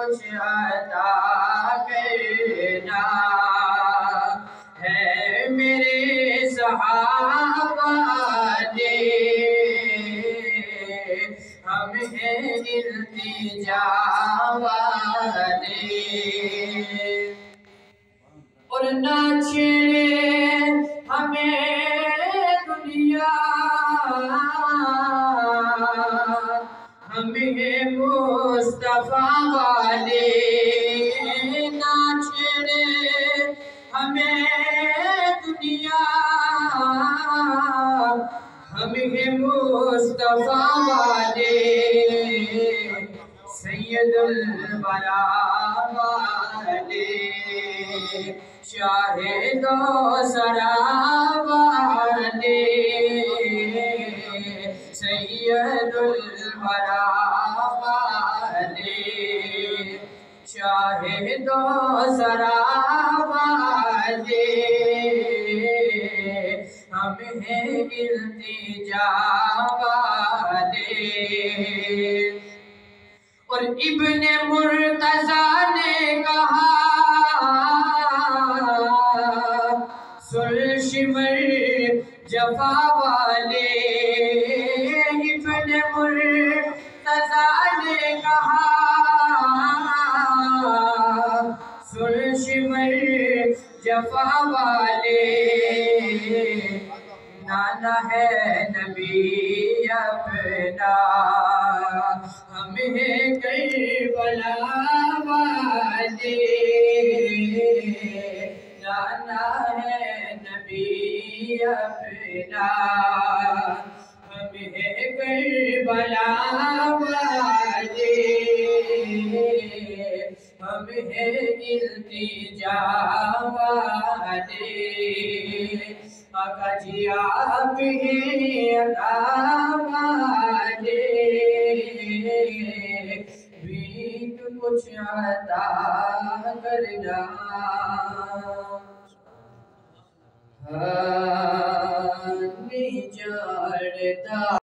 کچھ عطا کرنا ہے میرے صحابہ نے ہمیں التجا والے اور نہ چھیڑے ہمیں دنیا ہمیں مصطفیٰ والے نہ چھیڑے ہمیں دنیا ہمیں مصطفیٰ والے سید الورا والے شاہد و سرا والے سید الورا والے شاہد و سرا والے ہمیں التجا والے اور ابن مرتضیٰ نے کہا سلشمر جفا والے ابن مرتضیٰ نے کہا سلشمر جفا والے نانا ہے نبی اپنا ہمیں کربلا والے نانا ہے نبی اپنا ہمیں کربلا والے ہمیں التجا والے آقا جی آپ ہیں عطا والے بھیک کچھ عطا کرنا نہیں جانتا